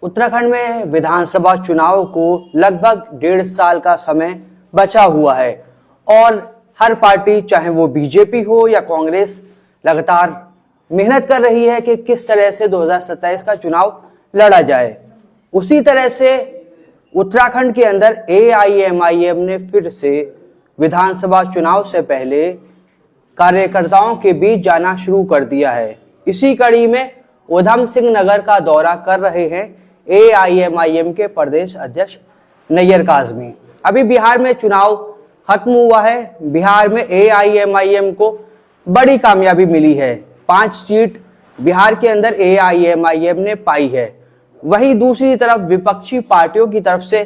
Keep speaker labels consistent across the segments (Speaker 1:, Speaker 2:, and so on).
Speaker 1: उत्तराखंड में विधानसभा चुनाव को लगभग 1.5 साल का समय बचा हुआ है और हर पार्टी, चाहे वो बीजेपी हो या कांग्रेस, लगातार मेहनत कर रही है कि किस तरह से 2027 का चुनाव लड़ा जाए। उसी तरह से उत्तराखंड के अंदर AIMIM ने फिर से विधानसभा चुनाव से पहले कार्यकर्ताओं के बीच जाना शुरू कर दिया है। इसी कड़ी में ऊधम सिंह नगर का दौरा कर रहे हैं AIMIM के प्रदेश अध्यक्ष नैयर काज़मी। अभी बिहार में चुनाव खत्म हुआ है। बिहार में AIMIM को बड़ी कामयाबी मिली है। 5 सीट बिहार के अंदर AIMIM ने पाई है। वहीं दूसरी तरफ विपक्षी पार्टियों की तरफ से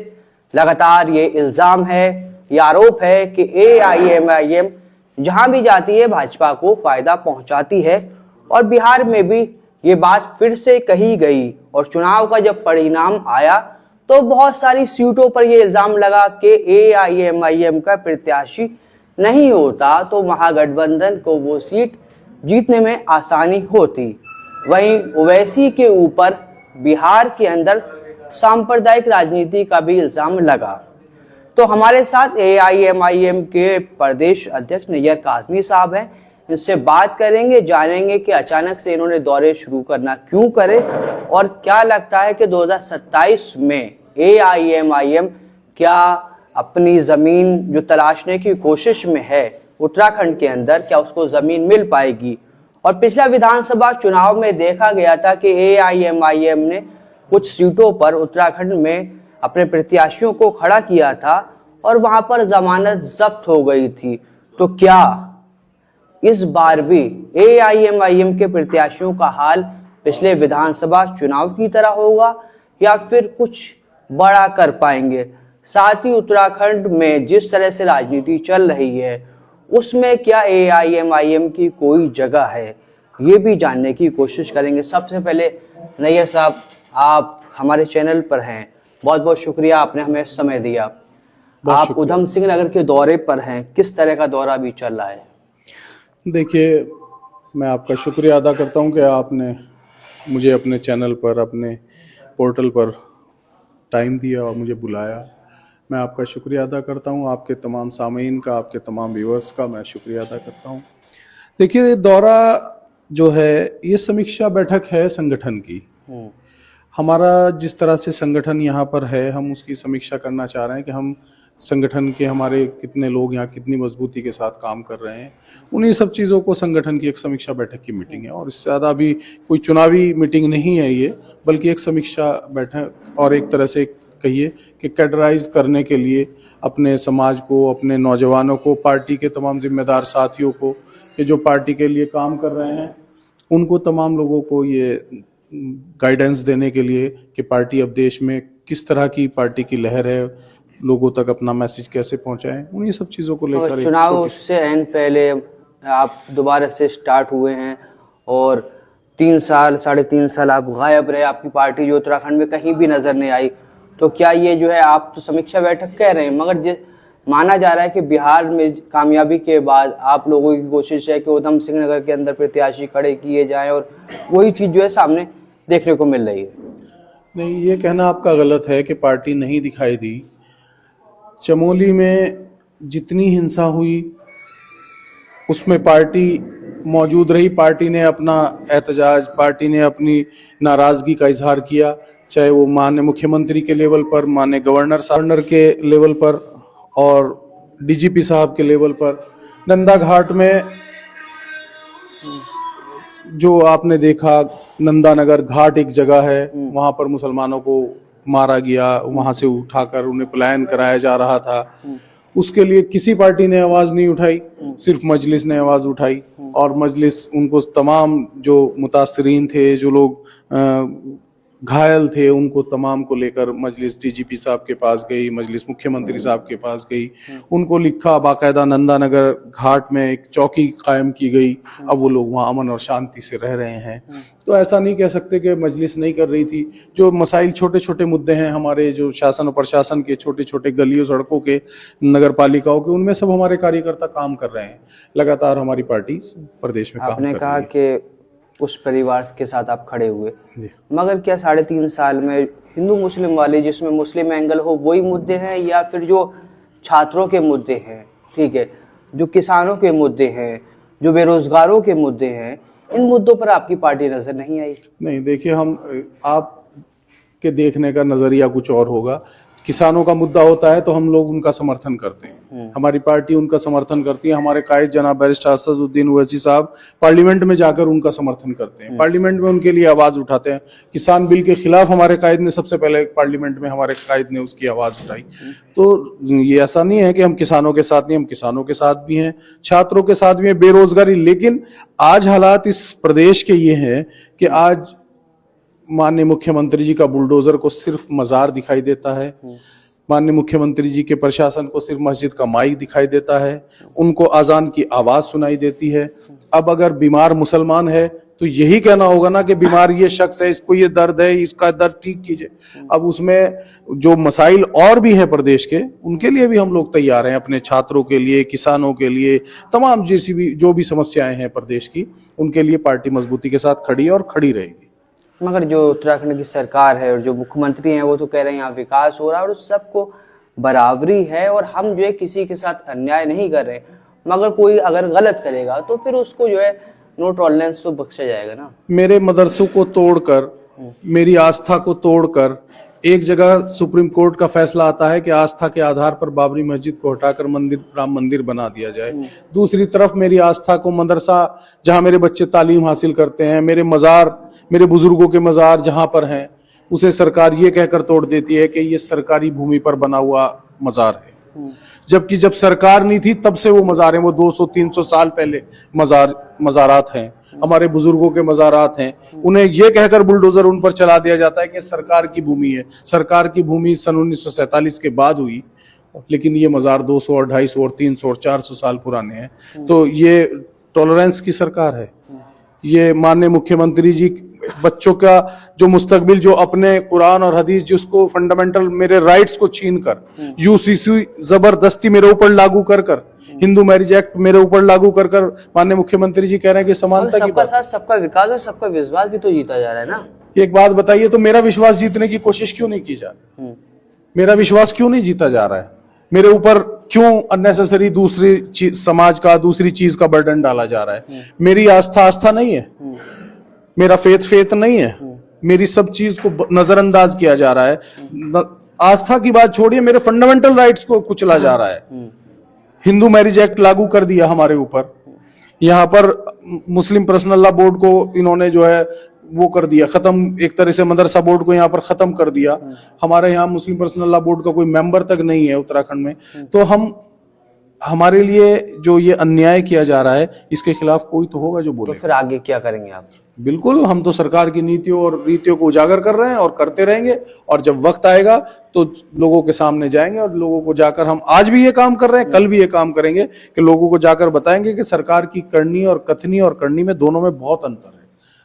Speaker 1: लगातार ये इल्जाम है, ये आरोप है कि AIMIM जहां भी जाती है भाजपा को फायदा पहुंचाती है और बिहार में भी ये बात फिर से कही गई। और चुनाव का जब परिणाम आया तो बहुत सारी सीटों पर ये इल्जाम लगा कि AIMIM का प्रत्याशी नहीं होता तो महागठबंधन को वो सीट जीतने में आसानी होती। वहीं ओवैसी के ऊपर बिहार के अंदर सांप्रदायिक राजनीति का भी इल्जाम लगा। तो हमारे साथ AIMIM के प्रदेश अध्यक्ष नैयर काज़मी साहब हैं। इनसे बात करेंगे, जानेंगे कि अचानक से इन्होंने दौरे शुरू करना क्यों करे और क्या लगता है कि 2027 में AIMIM क्या अपनी जमीन जो तलाशने की कोशिश में है उत्तराखंड के अंदर, क्या उसको जमीन मिल पाएगी। और पिछला विधानसभा चुनाव में देखा गया था कि AIMIM ने कुछ सीटों पर उत्तराखंड में अपने प्रत्याशियों को खड़ा किया था और वहां पर जमानत जब्त हो गई थी। तो क्या इस बार भी AIMIM के प्रत्याशियों का हाल पिछले विधानसभा चुनाव की तरह होगा या फिर कुछ बड़ा कर पाएंगे। साथ ही उत्तराखंड में जिस तरह से राजनीति चल रही है उसमें क्या AIMIM की कोई जगह है, ये भी जानने की कोशिश करेंगे। सबसे पहले नैयर साहब, आप हमारे चैनल पर हैं, बहुत बहुत शुक्रिया, आपने हमें समय दिया। आप ऊधम सिंह नगर के दौरे पर हैं, किस तरह का दौरा भी चल रहा है?
Speaker 2: देखिए, मैं आपका शुक्रिया अदा करता हूं कि आपने मुझे अपने चैनल पर, अपने पोर्टल पर टाइम दिया और मुझे बुलाया। मैं आपका शुक्रिया अदा करता हूं, आपके तमाम सामीन का, आपके तमाम व्यूअर्स का मैं शुक्रिया अदा करता हूं। देखिए, दौरा जो है ये समीक्षा बैठक है संगठन की। हमारा जिस तरह से संगठन यहाँ पर है, हम उसकी समीक्षा करना चाह रहे हैं कि हम संगठन के हमारे कितने लोग यहाँ कितनी मजबूती के साथ काम कर रहे हैं। उन्हीं सब चीज़ों को संगठन की एक समीक्षा बैठक की मीटिंग है और इससे ज़्यादा भी कोई चुनावी मीटिंग नहीं है ये, बल्कि एक समीक्षा बैठक और एक तरह से कहिए कि कैडराइज करने के लिए अपने समाज को, अपने नौजवानों को, पार्टी के तमाम जिम्मेदार साथियों को कि जो पार्टी के लिए काम कर रहे हैं, उनको तमाम लोगों को ये गाइडेंस देने के लिए कि पार्टी अब देश में किस तरह की पार्टी की लहर है, लोगों तक अपना मैसेज कैसे पहुंचाएं, उन्हीं सब चीज़ों को लेकर।
Speaker 1: चुनाव से एन पहले आप दोबारा से स्टार्ट हुए हैं और 3 साल, 3.5 साल आप गायब रहे, आपकी पार्टी जो उत्तराखंड में कहीं भी नजर नहीं आई। तो क्या ये जो है, आप तो समीक्षा बैठक कह रहे हैं, मगर माना जा रहा है कि बिहार में कामयाबी के बाद आप लोगों की कोशिश है कि ऊधम सिंह नगर के अंदर प्रत्याशी खड़े किए जाएं और वही चीज़ जो है सामने देखने को मिल रही है।
Speaker 2: नहीं, ये कहना आपका गलत है कि पार्टी नहीं दिखाई दी। चमोली में जितनी हिंसा हुई उसमें पार्टी मौजूद रही, पार्टी ने अपना एहतजाज, पार्टी ने अपनी नाराज़गी का इजहार किया, चाहे वो माननीय मुख्यमंत्री के लेवल पर, माननीय गवर्नर के लेवल पर और DGP साहब के लेवल पर। नंदा घाट में जो आपने देखा, नंदा नगर घाट एक जगह है, वहाँ पर मुसलमानों को मारा गया, वहाँ से उठाकर उन्हें पलायन कराया जा रहा था। उसके लिए किसी पार्टी ने आवाज़ नहीं उठाई, सिर्फ मजलिस ने आवाज़ उठाई और मजलिस उनको तमाम जो मुतासरीन थे, जो लोग घायल थे, उनको तमाम को लेकर मजलिस DGP साहब के पास गई, मजलिस मुख्यमंत्री साहब के पास गई, उनको लिखा, बाकायदा नंदा नगर घाट में एक चौकी कायम की गई। अब वो लोग वहाँ अमन और शांति से रह रहे हैं। तो ऐसा नहीं कह सकते कि मजलिस नहीं कर रही थी। जो मसाइल, छोटे छोटे मुद्दे हैं हमारे, जो शासन और प्रशासन के, छोटे छोटे गलियों सड़कों के, नगर पालिकाओं के, उनमें सब हमारे कार्यकर्ता काम कर रहे हैं। लगातार हमारी पार्टी प्रदेश में काम कर रही है।
Speaker 1: आपने कहा कि उस परिवार के साथ आप खड़े हुए, मगर क्या 3.5 साल में हिंदू मुस्लिम वाले, जिसमें मुस्लिम एंगल हो, वही मुद्दे हैं, या फिर जो छात्रों के मुद्दे हैं, ठीक है, जो किसानों के मुद्दे हैं, जो बेरोजगारों के मुद्दे हैं, इन मुद्दों पर आपकी पार्टी नजर नहीं आई?
Speaker 2: नहीं, देखिए, हम आपके देखने का नजरिया कुछ और होगा। किसानों का मुद्दा होता है तो हम लोग उनका समर्थन करते हैं, हमारी पार्टी उनका समर्थन करती है। हमारे कायद जनाब बैरिस्टर असदुद्दीन ओवैसी साहब पार्लियामेंट में जाकर उनका समर्थन करते हैं, पार्लियामेंट में उनके लिए आवाज उठाते हैं। किसान बिल के खिलाफ हमारे कायद ने सबसे पहले पार्लियामेंट में हमारे कायद ने उसकी आवाज उठाई। तो ये ऐसा नहीं है कि हम किसानों के साथ नहीं, हम किसानों के साथ भी हैं, छात्रों के साथ भी हैं, बेरोजगारी। लेकिन आज हालात इस प्रदेश के ये हैं कि आज माननीय मुख्यमंत्री जी का बुलडोजर को सिर्फ मजार दिखाई देता है, माननीय मुख्यमंत्री जी के प्रशासन को सिर्फ मस्जिद का माइक दिखाई देता है, उनको अजान की आवाज सुनाई देती है। अब अगर बीमार मुसलमान है तो यही कहना होगा ना कि बीमार ये शख्स है, इसको ये दर्द है, इसका दर्द ठीक कीजिए। अब उसमें जो मसाइल और भी है प्रदेश के, उनके लिए भी हम लोग तैयार हैं, अपने छात्रों के लिए, किसानों के लिए, तमाम जैसी भी जो भी समस्याएं हैं प्रदेश की, उनके लिए पार्टी मजबूती के साथ खड़ी है और खड़ी रहेगी।
Speaker 1: मगर जो उत्तराखंड की सरकार है और जो मुख्यमंत्री हैं वो तो कह रहे हैं यहाँ विकास हो रहा है और सबको बराबरी है और हम जो है किसी के साथ अन्याय नहीं कर रहे, मगर कोई अगर गलत करेगा तो फिर उसको जो है नो टॉलरेंस तो बख्शा जाएगा ना।
Speaker 2: मेरे मदरसों को तोड़कर, मेरी आस्था को तोड़कर, एक जगह सुप्रीम कोर्ट का फैसला आता है कि आस्था के आधार पर बाबरी मस्जिद को हटाकर मंदिर, राम मंदिर बना दिया जाए। दूसरी तरफ मेरी आस्था को, मदरसा जहां मेरे बच्चे तालीम हासिल करते हैं, मेरे मजार, मेरे बुजुर्गों के मजार जहां पर हैं, उसे सरकार ये कहकर तोड़ देती है कि ये सरकारी भूमि पर बना हुआ मजार है। जबकि जब सरकार नहीं थी तब से वो मजार हैं, वो 200-300 साल पहले मजारात हैं, हमारे बुजुर्गों के मजारात हैं। उन्हें ये कहकर बुलडोजर उन पर चला दिया जाता है कि सरकार की भूमि है। सरकार की भूमि सन 1947 के बाद हुई, लेकिन ये मजार 200 और 250 और 300 और 400 साल पुराने हैं। तो ये टॉलरेंस की सरकार है। ये माननीय मुख्यमंत्री जी बच्चों का जो मुस्तकबिल, जो अपने कुरान और हदीस, जिसको फंडामेंटल मेरे राइट्स को छीन कर, यूसीसी जबरदस्ती मेरे ऊपर लागू कर कर, हिंदू मैरिज एक्ट मेरे ऊपर लागू कर कर माननीय मुख्यमंत्री जी कह रहे हैं कि समानता की बात,
Speaker 1: सबका साथ सबका विकास और सबका विश्वास भी तो जीता जा रहा है ना।
Speaker 2: एक बात बताइए, तो मेरा विश्वास जीतने की कोशिश क्यों नहीं की जा रही? मेरा विश्वास क्यों नहीं जीता जा रहा है? मेरे ऊपर क्यों अननेसेसरी दूसरी चीज, समाज का दूसरी चीज का बर्डन डाला जा रहा है? मेरी आस्था नहीं है, मेरा फेथ नहीं है, मेरी सब चीज को नजरअंदाज किया जा रहा है। आस्था की बात छोड़िए, मेरे फंडामेंटल राइट्स को कुचला जा रहा है। हिंदू मैरिज एक्ट लागू कर दिया हमारे ऊपर, यहाँ पर मुस्लिम पर्सनल लॉ बोर्ड को इन्होंने जो है वो कर दिया खत्म, एक तरह से मदरसा बोर्ड को यहाँ पर खत्म कर दिया। हमारे यहाँ मुस्लिम पर्सनल लॉ बोर्ड का कोई मेंबर तक नहीं है उत्तराखंड में। तो हमारे लिए जो ये अन्याय किया जा रहा है, इसके खिलाफ कोई तो होगा जो बोले।
Speaker 1: तो फिर आगे क्या करेंगे आप?
Speaker 2: बिल्कुल, हम तो सरकार की नीतियों और रीतियों को उजागर कर रहे हैं और करते रहेंगे, और जब वक्त आएगा तो लोगों के सामने जाएंगे और लोगों को जाकर, हम आज भी ये काम कर रहे हैं, कल भी ये काम करेंगे कि लोगों को जाकर बताएंगे कि सरकार की करनी और कथनी और करनी में, दोनों में बहुत अंतर है।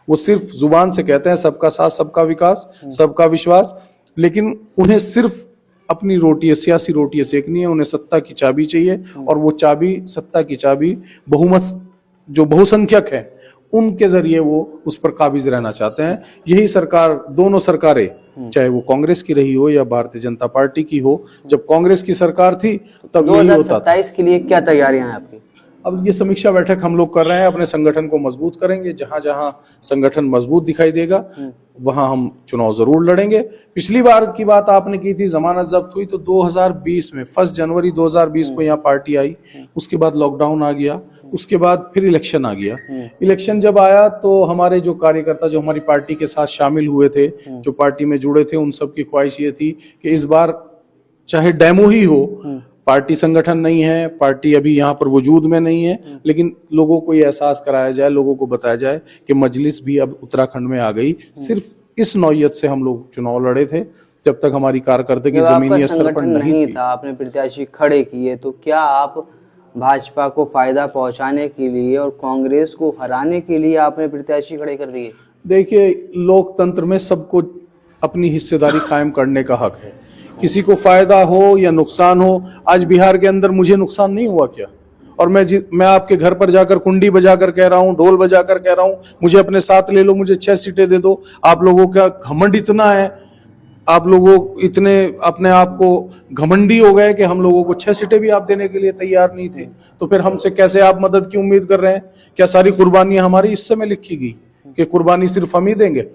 Speaker 2: वो सिर्फ जुबान से कहते हैं सबका साथ, सबका विकास, सबका विश्वास, लेकिन उन्हें सिर्फ अपनी रोटी, सियासी रोटी सेकनी है। उन्हें सत्ता की चाबी चाहिए, और वो चाबी, सत्ता की चाबी, बहुमत जो बहुसंख्यक है उनके जरिए वो उस पर काबिज रहना चाहते हैं। यही सरकार, दोनों सरकारें, चाहे वो कांग्रेस की रही हो या भारतीय जनता पार्टी की हो, जब कांग्रेस की सरकार थी तब यही होता था।
Speaker 1: 2027 के लिए क्या तैयारियां हैं आपकी?
Speaker 2: अब ये समीक्षा बैठक हम लोग कर रहे हैं, अपने संगठन को मजबूत करेंगे। जहां जहां संगठन मजबूत दिखाई देगा वहां हम चुनाव जरूर लड़ेंगे। पिछली बार की बात आपने की थी, जमानत जब्त हुई तो 2020 में 1 जनवरी 2020 को यहाँ पार्टी आई, उसके बाद लॉकडाउन आ गया, उसके बाद फिर इलेक्शन आ गया। इलेक्शन जब आया तो हमारे जो कार्यकर्ता, जो हमारी पार्टी के साथ शामिल हुए थे, जो पार्टी में जुड़े थे, उन सब की ख्वाहिश ये थी कि इस बार चाहे डेमो ही हो, पार्टी संगठन नहीं है, पार्टी अभी यहाँ पर वजूद में नहीं है, लेकिन लोगों को ये एहसास कराया जाए, लोगों को बताया जाए कि मजलिस भी अब उत्तराखंड में आ गई। सिर्फ इस नौयत से हम लोग चुनाव लड़े थे, जब तक हमारी कारकर्दगी जमीनी स्तर पर नहीं थी।
Speaker 1: आपने प्रत्याशी खड़े किए, तो क्या आप भाजपा को फायदा पहुंचाने के लिए और कांग्रेस को हराने के लिए आपने प्रत्याशी खड़े कर दिए?
Speaker 2: देखिए, लोकतंत्र में सबको अपनी हिस्सेदारी कायम करने का हक है। किसी को फायदा हो या नुकसान हो, आज बिहार के अंदर मुझे नुकसान नहीं हुआ क्या? और मैं आपके घर पर जाकर कुंडी बजाकर कह रहा हूँ, ढोल बजाकर कह रहा हूँ, मुझे अपने साथ ले लो, मुझे 6 सीटें दे दो। आप लोगों का घमंड इतना है आप लोगों इतने अपने आप को घमंडी हो गए कि हम लोगों को 6 सीटें भी आप देने के लिए तैयार नहीं थे, तो फिर हमसे कैसे आप मदद की उम्मीद कर रहे हैं? क्या सारी कुर्बानियां हमारी इस समय लिखी गई कि कुर्बानी सिर्फ हम ही देंगे?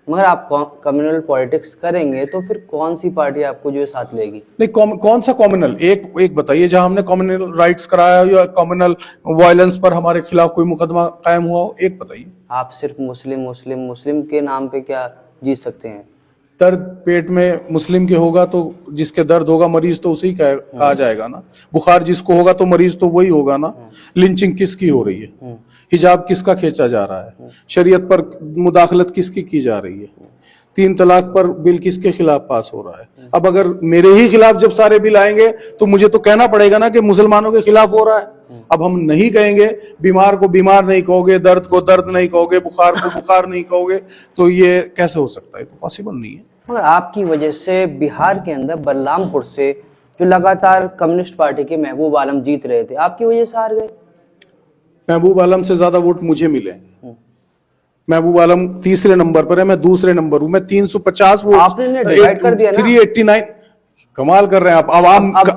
Speaker 1: मगर आप कम्युनल पॉलिटिक्स करेंगे तो फिर कौन सी पार्टी आपको जो है साथ लेगी?
Speaker 2: नहीं, कौन सा कम्युनल? एक बताइए जहां हमने कम्युनल राइट्स कराया या कम्युनल वायलेंस पर हमारे खिलाफ कोई मुकदमा कायम हुआ हो, एक बताइए।
Speaker 1: आप सिर्फ मुस्लिम मुस्लिम मुस्लिम के नाम पे क्या जीत सकते हैं?
Speaker 2: दर्द पेट में मुस्लिम के होगा तो जिसके दर्द होगा मरीज तो उसे ही कहा जाएगा ना। बुखार जिसको होगा तो मरीज तो वही होगा ना। लिंचिंग किसकी हो रही है? हिजाब किसका खींचा जा रहा है? शरीयत पर मुदाखलत किसकी की जा रही है? 3 तलाक पर बिल किसके खिलाफ पास हो रहा है? अब अगर मेरे ही खिलाफ जब सारे बिल आएंगे तो मुझे तो कहना पड़ेगा ना कि मुसलमानों के खिलाफ हो रहा है। अब हम नहीं कहेंगे, बीमार को बीमार नहीं कहोगे, दर्द को दर्द नहीं कहोगे, बुखार को बुखार नहीं कहोगे, तो ये कैसे हो सकता है? तो पॉसिबल नहीं है।
Speaker 1: मगर आपकी वजह से बिहार के अंदर बलरामपुर से जो लगातार कम्युनिस्ट पार्टी के महबूब आलम जीत रहे थे, आपकी वजह से हार गए।
Speaker 2: महबूब आलम से ज्यादा वोट मुझे मिले। महबूब आलम तीसरे नंबर पर है, मैं दूसरे नंबर हूं। मैं 350 वोट,
Speaker 1: आपने डिवाइड कर दिया ना।
Speaker 2: 389। कमाल कर रहे हैं आप।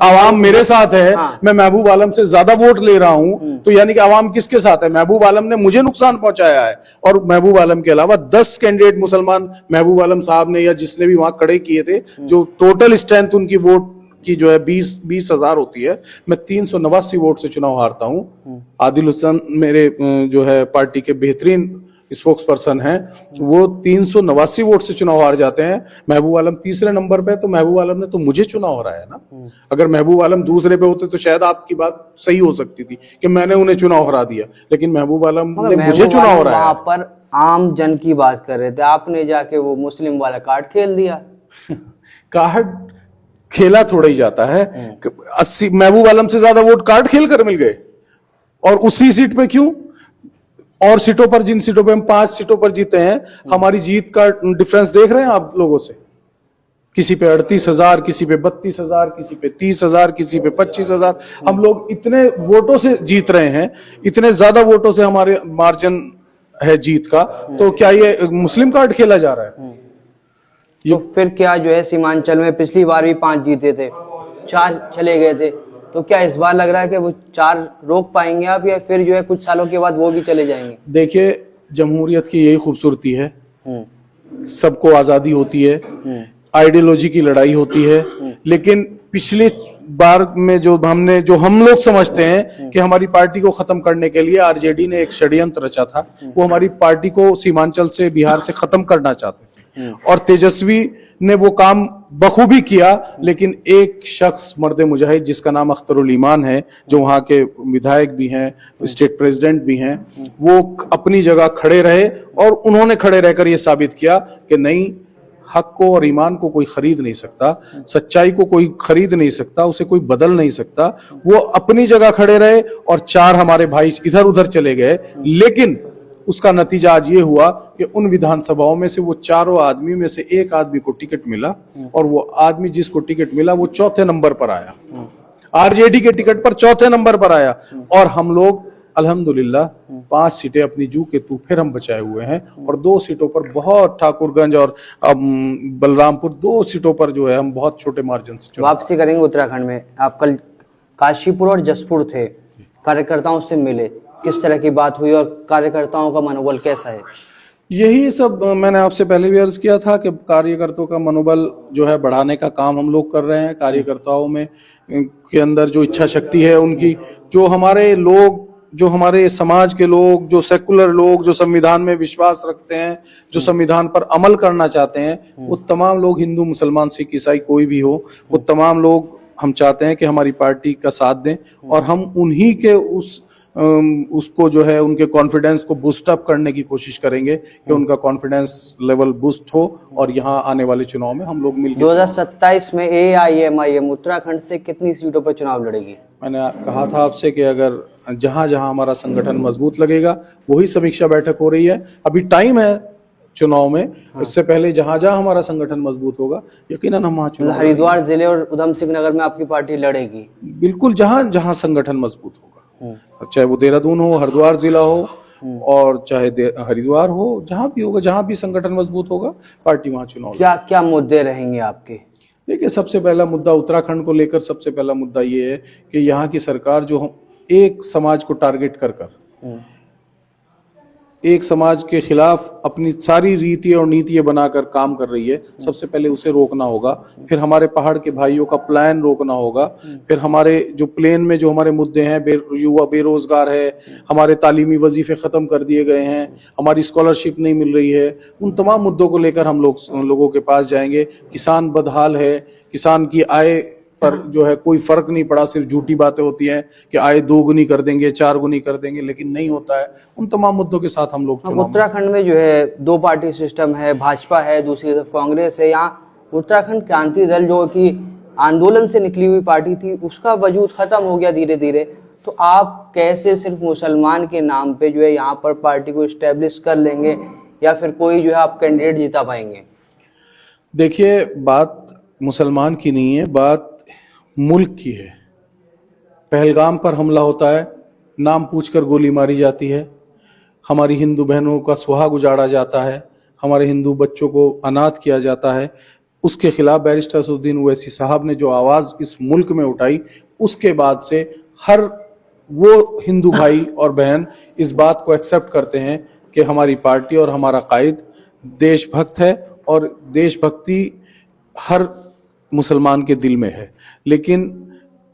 Speaker 2: आवाम मेरे साथ है।
Speaker 1: हाँ।
Speaker 2: मैं महबूब आलम से ज्यादा वोट ले रहा हूं, तो यानी कि आवाम किसके साथ है? महबूब आलम ने मुझे नुकसान पहुंचाया है। और महबूब आलम के अलावा 10 कैंडिडेट मुसलमान महबूब आलम साहब ने या जिसने भी वहां खड़े किए थे, जो टोटल स्ट्रेंथ उनकी वोट की जो है 20,000 होती है, मैं 389 वोट से चुनाव हारता हूं। आदिल हुसैन मेरे जो है पार्टी के बेहतरीन स्पोक्स पर्सन हैं, वो 389 वोट से चुनाव हार जाते हैं। महबूब आलम तीसरे नंबर पे, तो महबूब आलम ने तो मुझे चुनाव हराया ना। अगर महबूब आलम दूसरे पे होते तो शायद आपकी बात सही हो सकती थी कि मैंने उन्हें चुनाव हरा दिया, लेकिन महबूब आलम ने मुझे चुनाव हराया।
Speaker 1: वहां पर आम जन की बात कर रहे थे, आपने जाके वो मुस्लिम वाला कार्ड खेल दिया।
Speaker 2: कार्ड खेला थोड़ा ही जाता है। 80 महबूब आलम से ज्यादा वोट कार्ड खेल कर मिल गए, और उसी सीट पे क्यों? और सीटों पर, जिन सीटों पे हम 5 सीटों पर जीते हैं, हमारी जीत का डिफरेंस देख रहे हैं आप लोगों से? किसी पे 38,000, किसी पे 32,000, किसी पे 30,000, किसी पे 25,000। हम लोग इतने वोटों से जीत रहे हैं, इतने ज्यादा वोटों से हमारे मार्जिन है जीत का, तो क्या ये मुस्लिम कार्ड खेला जा रहा है?
Speaker 1: तो फिर क्या जो है सीमांचल में पिछली बार भी 5 जीते थे, 4 चले गए थे, तो क्या इस बार लग रहा है कि वो 4 रोक पाएंगे आप, या फिर जो है कुछ सालों के बाद वो भी चले जाएंगे?
Speaker 2: देखिए, जमहूरियत की यही खूबसूरती है, सबको आजादी होती है, आइडियोलॉजी की लड़ाई होती है, लेकिन पिछली बार में जो हम लोग समझते हैं कि हमारी पार्टी को खत्म करने के लिए आरजेडी ने एक षड्यंत्र रचा था, वो हमारी पार्टी को सीमांचल से, बिहार से खत्म करना चाहते थे। और तेजस्वी ने वो काम बखूबी किया, लेकिन एक शख्स मर्द मुजाहिद जिसका नाम अख्तरुल ईमान है, जो वहां के विधायक भी हैं, स्टेट प्रेसिडेंट भी हैं, वो अपनी जगह खड़े रहे, और उन्होंने खड़े रहकर ये साबित किया कि नहीं, हक को और ईमान को कोई खरीद नहीं सकता, सच्चाई को कोई खरीद नहीं सकता, उसे कोई बदल नहीं सकता। वो अपनी जगह खड़े रहे, और 4 हमारे भाई इधर उधर चले गए, लेकिन उसका नतीजा आज ये हुआ कि उन विधानसभाओं में से वो 4 आदमी में से एक आदमी को टिकट मिला, और वो आदमी जिसको टिकट मिला वो 4थे नंबर पर आया। आरजेडी के टिकट पर 4थे नंबर पर आया, और हम लोग अल्हम्दुलिल्लाह 5 सीटें अपनी जू के तू फिर हम बचाए हुए हैं, और 2 सीटों पर बहुत, ठाकुरगंज और बलरामपुर, 2 सीटों पर जो है हम बहुत छोटे मार्जिन से चुनाव।
Speaker 1: वापसी करेंगे उत्तराखंड में। आप कल काशीपुर और जसपुर थे, कार्यकर्ताओं से मिले, किस तरह की बात हुई और कार्यकर्ताओं का मनोबल कैसा है?
Speaker 2: यही सब मैंने आपसे पहले भी अर्ज किया था कि कार्यकर्ताओं का मनोबल जो है बढ़ाने का काम हम लोग कर रहे हैं। कार्यकर्ताओं में के अंदर जो इच्छा शक्ति है उनकी, जो हमारे लोग, जो हमारे समाज के लोग, जो सेकुलर लोग, जो संविधान में विश्वास रखते हैं, जो संविधान पर अमल करना चाहते हैं, वो तमाम लोग, हिंदू मुसलमान सिख ईसाई कोई भी हो, वो तमाम लोग हम चाहते हैं कि हमारी पार्टी का साथ दें, और हम उन्हीं के उसको जो है उनके कॉन्फिडेंस को बूस्ट अप करने की कोशिश करेंगे कि उनका कॉन्फिडेंस लेवल बूस्ट हो, और यहाँ आने वाले चुनाव में हम लोग मिलकर
Speaker 1: 2027 में AIMIM उत्तराखंड से कितनी सीटों पर चुनाव लड़ेगी?
Speaker 2: मैंने कहा था आपसे कि अगर जहां जहां हमारा संगठन मजबूत लगेगा, वही समीक्षा बैठक हो रही है। अभी टाइम है चुनाव में, इससे पहले जहां जहां हमारा संगठन मजबूत होगा, यकीनन हम वहां चुनाव।
Speaker 1: हरिद्वार जिले और उधम सिंह नगर में आपकी पार्टी लड़ेगी?
Speaker 2: बिल्कुल, जहां जहां संगठन मजबूत होगा, चाहे वो देहरादून हो, हरिद्वार जिला हो, और चाहे हरिद्वार हो, जहां भी होगा, जहां भी संगठन मजबूत होगा, पार्टी वहां चुनाव
Speaker 1: क्या क्या मुद्दे रहेंगे आपके?
Speaker 2: देखिए, सबसे पहला मुद्दा उत्तराखंड को लेकर सबसे पहला मुद्दा ये है कि यहाँ की सरकार जो एक समाज को टारगेट कर एक समाज के खिलाफ अपनी सारी रीति और नीतियां बनाकर काम कर रही है, सबसे पहले उसे रोकना होगा। फिर हमारे पहाड़ के भाइयों का प्लान रोकना होगा। फिर हमारे जो प्लेन में जो हमारे मुद्दे हैं, युवा बेरोजगार है, हमारे तालीमी वजीफे खत्म कर दिए गए हैं, हमारी स्कॉलरशिप नहीं मिल रही है, उन तमाम मुद्दों को लेकर हम लोगों के पास जाएंगे। किसान बदहाल है, किसान की आय पर जो है कोई फर्क नहीं पड़ा, सिर्फ झूठी बातें होती हैं कि आय 2 गुनी कर देंगे, 4 गुनी कर देंगे, लेकिन नहीं होता है। उन तमाम मुद्दों के साथ हम लोग चुनाव
Speaker 1: उत्तराखंड में जो है 2 पार्टी सिस्टम है, भाजपा है, दूसरी तरफ कांग्रेस है। यहाँ उत्तराखंड क्रांति दल जो कि आंदोलन से निकली हुई पार्टी थी, उसका वजूद खत्म हो गया धीरे धीरे। तो आप कैसे सिर्फ मुसलमान के नाम पे जो है यहाँ पर पार्टी को स्टेब्लिश कर लेंगे, या फिर कोई जो है आप कैंडिडेट जिता पाएंगे?
Speaker 2: देखिए, बात मुसलमान की नहीं है, बात मुल्क की है। पहलगाम पर हमला होता है, नाम पूछकर गोली मारी जाती है, हमारी हिंदू बहनों का सुहाग उजाड़ा जाता है, हमारे हिंदू बच्चों को अनाथ किया जाता है। उसके खिलाफ बैरिस्टर असदुद्दीन ओवैसी साहब ने जो आवाज़ इस मुल्क में उठाई, उसके बाद से हर वो हिंदू भाई और बहन इस बात को एक्सेप्ट करते हैं कि हमारी पार्टी और हमारा कायद देशभक्त है, और देशभक्ति हर मुसलमान के दिल में है। लेकिन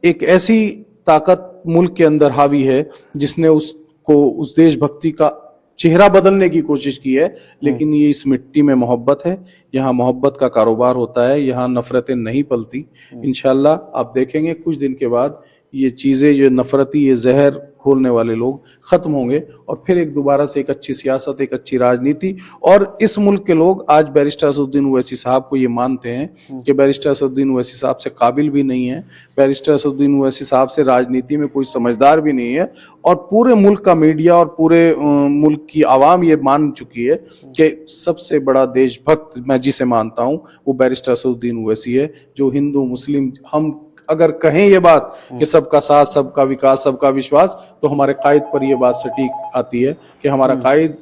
Speaker 2: एक ऐसी ताकत मुल्क के अंदर हावी है जिसने उसको, उस देशभक्ति का चेहरा बदलने की कोशिश की है। लेकिन ये इस मिट्टी में मोहब्बत है, यहाँ मोहब्बत का कारोबार होता है, यहाँ नफरतें नहीं पलती। इंशाल्लाह आप देखेंगे कुछ दिन के बाद ये चीज़ें, ये नफरती, ये जहर खोलने वाले लोग खत्म होंगे, और फिर एक दोबारा से एक अच्छी सियासत, एक अच्छी राजनीति। और इस मुल्क के लोग आज बैरिस्टर असदुद्दीन ओवैसी साहब को ये मानते हैं कि बैरिस्टर असदुद्दीन ओवैसी साहब से काबिल भी नहीं है, बैरिस्टर असदुद्दीन ओवैसी साहब से राजनीति में कोई समझदार भी नहीं है। और पूरे मुल्क का मीडिया और पूरे मुल्क की आवाम ये मान चुकी है कि सबसे बड़ा देशभक्त मैं जिसे मानता हूँ वो बैरिस्टर असदुद्दीन ओवैसी है। जो हिंदू मुस्लिम, हम अगर कहें ये बात कि सबका साथ, सबका विकास, सबका विश्वास, तो हमारे कायद पर ये बात सटीक आती है कि हमारा कायद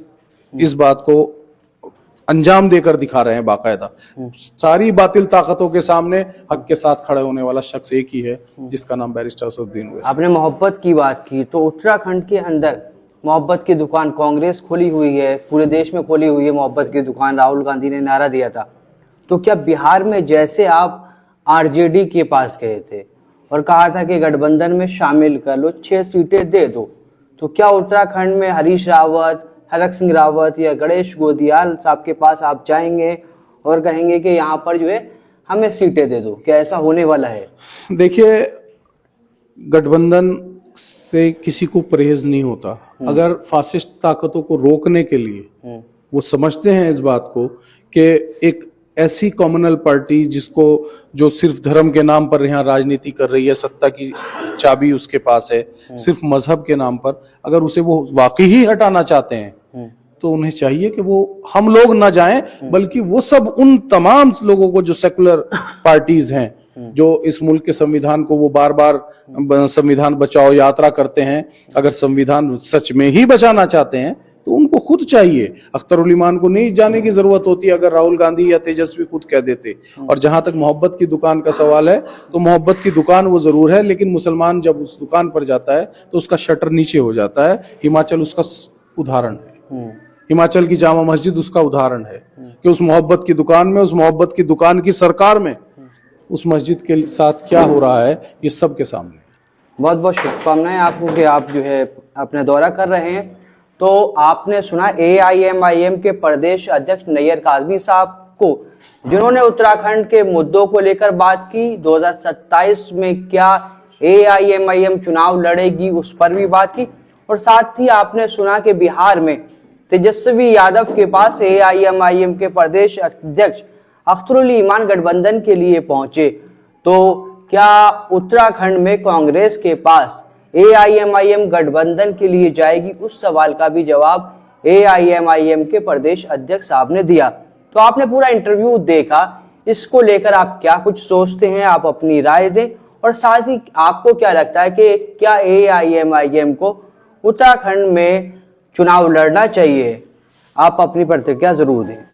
Speaker 2: इस बात को अंजाम देकर दिखा रहे हैं बाकायदा। सारी बातिल ताकतों के सामने हक के साथ खड़े होने वाला शख्स एक ही है, जिसका नाम बैरिस्टर असदुद्दीन ओवैसी।
Speaker 1: आपने मोहब्बत की बात की, तो उत्तराखंड के अंदर मोहब्बत की दुकान कांग्रेस खोली हुई है, पूरे देश में खोली हुई है मोहब्बत की दुकान। राहुल गांधी ने नारा दिया था। तो क्या बिहार में जैसे आप आरजेडी के पास गए थे और कहा था कि गठबंधन में शामिल कर लो, 6 सीटें दे दो, तो क्या उत्तराखंड में हरीश रावत, हरक सिंह रावत या गणेश गोदियाल साहब के पास आप जाएंगे और कहेंगे कि यहाँ पर जो है हमें सीटें दे दो? क्या ऐसा होने वाला है?
Speaker 2: देखिए, गठबंधन से किसी को परहेज नहीं होता। अगर फासिस्ट ताकतों को रोकने के लिए वो समझते हैं इस बात को कि एक ऐसी कॉमनल पार्टी जिसको, जो सिर्फ धर्म के नाम पर यहाँ राजनीति कर रही है, सत्ता की चाबी उसके पास है, सिर्फ मजहब के नाम पर, अगर उसे वो वाकई ही हटाना चाहते हैं तो उन्हें चाहिए कि वो हम लोग ना जाएं, बल्कि वो सब उन तमाम लोगों को जो सेकुलर पार्टीज हैं, जो इस मुल्क के संविधान को वो बार बार संविधान बचाओ यात्रा करते हैं, अगर संविधान सच में ही बचाना चाहते हैं तो उनको खुद चाहिए। अख्तरुल ईमान को नहीं जाने की जरूरत होती अगर राहुल गांधी या तेजस्वी खुद कह देते। और जहां तक मोहब्बत की दुकान का सवाल है, तो मोहब्बत की दुकान वो जरूर है, लेकिन मुसलमान जब उस दुकान पर जाता है तो उसका शटर नीचे हो जाता है। हिमाचल उसका उदाहरण है, हिमाचल की जामा मस्जिद उसका उदाहरण है कि उस मोहब्बत की दुकान में, उस मोहब्बत की दुकान की सरकार में उस मस्जिद के साथ क्या हो रहा है, ये सबके सामने।
Speaker 1: बहुत बहुत शुभकामनाएं आपको कि आप जो है अपना दौरा कर रहे हैं। तो आपने सुना AIMIM के प्रदेश अध्यक्ष नैयर काजमी साहब को, जिन्होंने उत्तराखंड के मुद्दों को लेकर बात की। 2027 में क्या AIMIM चुनाव लड़ेगी, उस पर भी बात की। और साथ ही आपने सुना कि बिहार में तेजस्वी यादव के पास AIMIM के प्रदेश अध्यक्ष अख्तरुल ईमान गठबंधन के लिए पहुंचे। तो क्या उत्तराखंड में कांग्रेस के पास AIMIM गठबंधन के लिए जाएगी, उस सवाल का भी जवाब AIMIM के प्रदेश अध्यक्ष साहब ने दिया। तो आपने पूरा इंटरव्यू देखा, इसको लेकर आप क्या कुछ सोचते हैं, आप अपनी राय दें। और साथ ही आपको क्या लगता है कि क्या AIMIM को उत्तराखंड में चुनाव लड़ना चाहिए? आप अपनी प्रतिक्रिया जरूर दें।